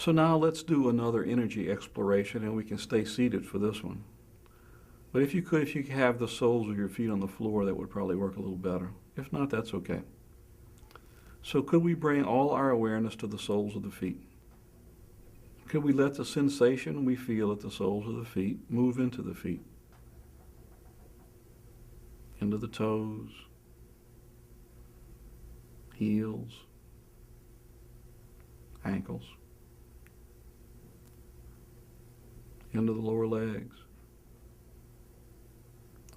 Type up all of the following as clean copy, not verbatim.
So now let's do another energy exploration, and we can stay seated for this one. But if you could have the soles of your feet on the floor, that would probably work a little better. If not, that's okay. So could we bring all our awareness to the soles of the feet? Could we let the sensation we feel at the soles of the feet move into the feet? Into the toes, heels, ankles, into the lower legs,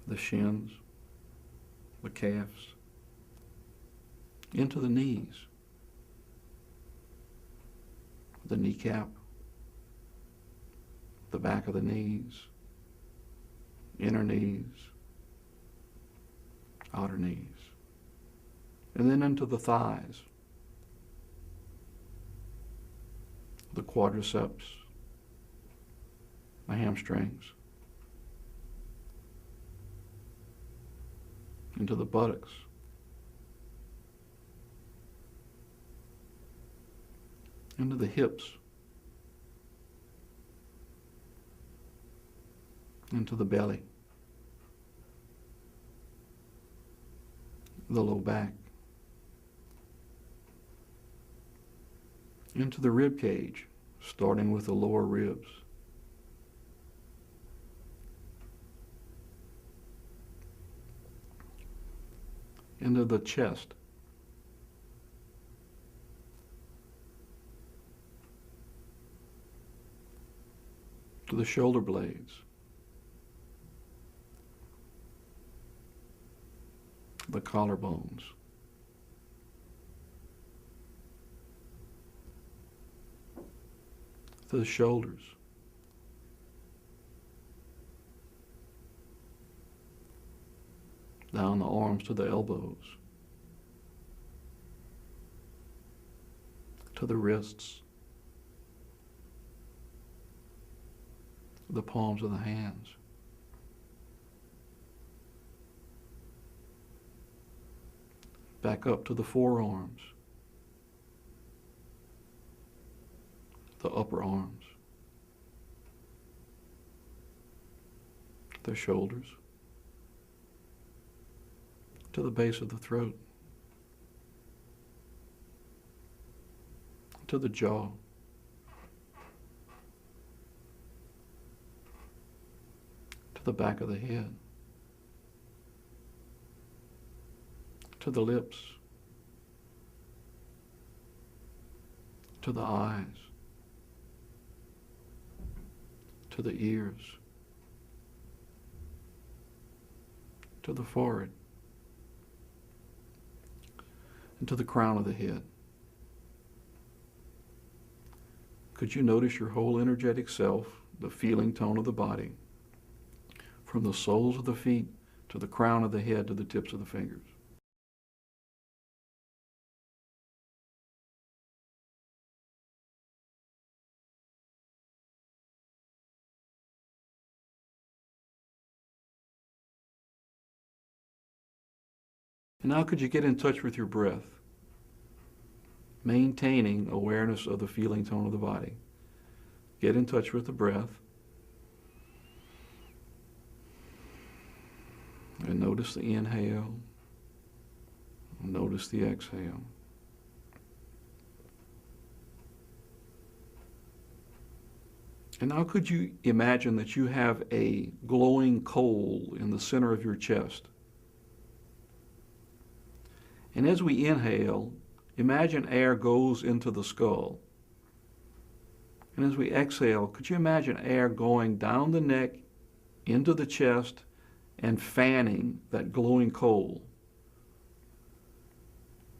the shins, the calves, into the knees, the kneecap, the back of the knees, inner knees, outer knees, and then into the thighs, the quadriceps, the hamstrings, into the buttocks, into the hips, into the belly, the low back, into the rib cage, starting with the lower ribs, into the chest, to the shoulder blades, the collarbones, to the shoulders, down the arms to the elbows, to the wrists, the palms of the hands, back up to the forearms, the upper arms, the shoulders, to the base of the throat, to the jaw, to the back of the head, to the lips, to the eyes, to the ears, to the forehead, and to the crown of the head. Could you notice your whole energetic self, the feeling tone of the body, from the soles of the feet to the crown of the head to the tips of the fingers? And now could you get in touch with your breath, maintaining awareness of the feeling tone of the body? Get in touch with the breath and notice the inhale, notice the exhale. And now could you imagine that you have a glowing coal in the center of your chest? And as we inhale, imagine air goes into the skull. And as we exhale, could you imagine air going down the neck, into the chest, and fanning that glowing coal?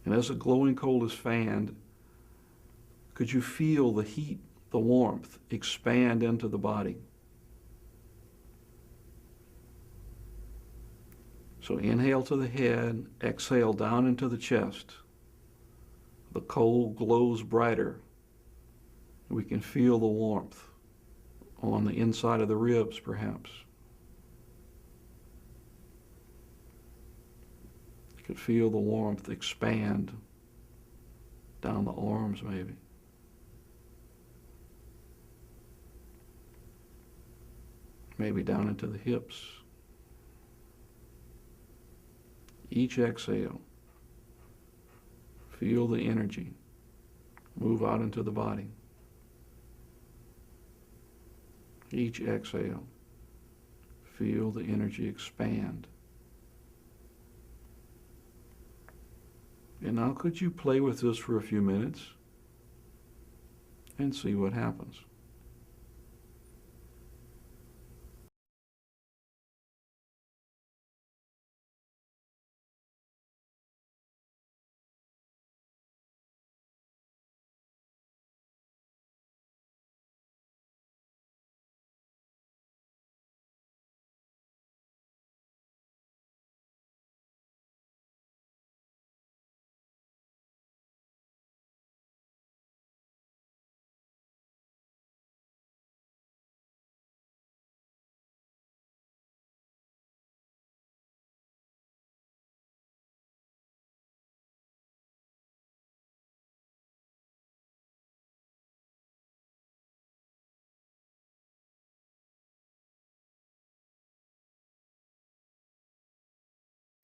And as the glowing coal is fanned, could you feel the heat, the warmth expand into the body? So inhale to the head, exhale down into the chest. The coal glows brighter. We can feel the warmth on the inside of the ribs, perhaps. You could feel the warmth expand down the arms, maybe. maybe down into the hips. Each exhale, feel the energy move out into the body. Each exhale, feel the energy expand. And now could you play with this for a few minutes and see what happens?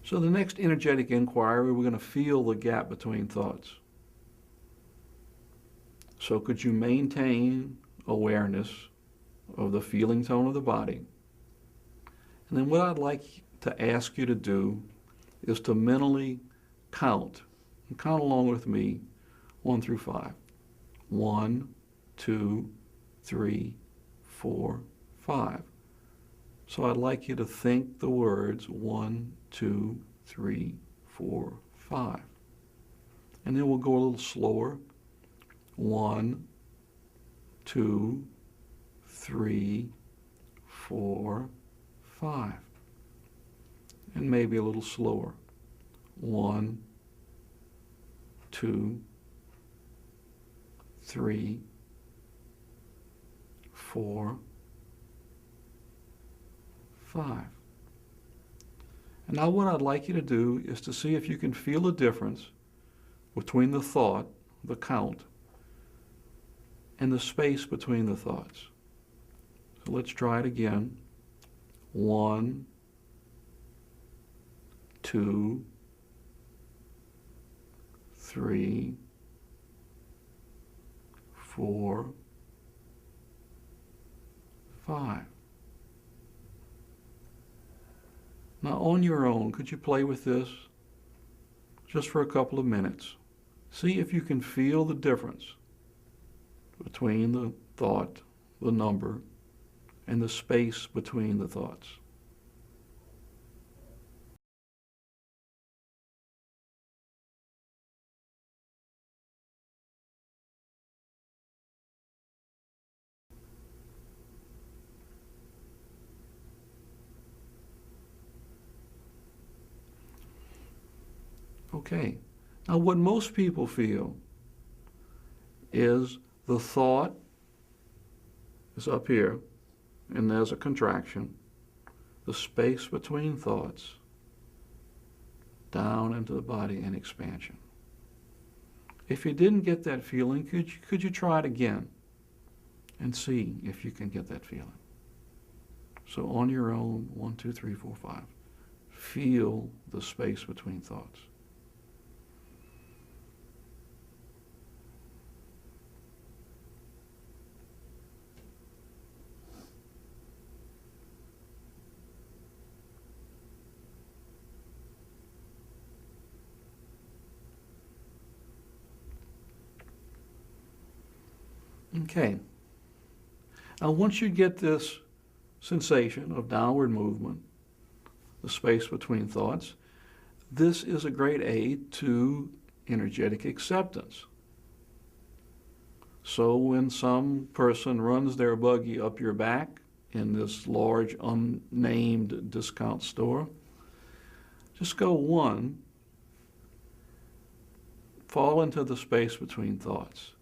So the next energetic inquiry, we're going to feel the gap between thoughts. So could you maintain awareness of the feeling tone of the body? And then what I'd like to ask you to do is to mentally count, and count along with me, 1 through 5. 1, 2, 3, 4, 5. So I'd like you to think the words 1, 2, 3, 4, 5. And then we'll go a little slower. 1, 2, 3, 4, 5. And maybe a little slower. 1, 2, 3, 4, 5. And now what I'd like you to do is to see if you can feel the difference between the thought, the count, and the space between the thoughts. So let's try it again. 1, 2, 3, 4, 5. Now on your own, could you play with this just for a couple of minutes? See if you can feel the difference between the thought, the number, and the space between the thoughts. Okay. Now what most people feel is the thought is up here, and there's a contraction. The space between thoughts, down into the body and expansion. If you didn't get that feeling, could you try it again and see if you can get that feeling? So on your own, 1, 2, 3, 4, 5. Feel the space between thoughts. Okay. Now once you get this sensation of downward movement, the space between thoughts, this is a great aid to energetic acceptance. So when some person runs their buggy up your back in this large unnamed discount store, just go 1, fall into the space between thoughts,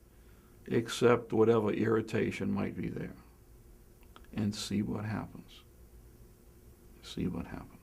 accept whatever irritation might be there, and see what happens. See what happens.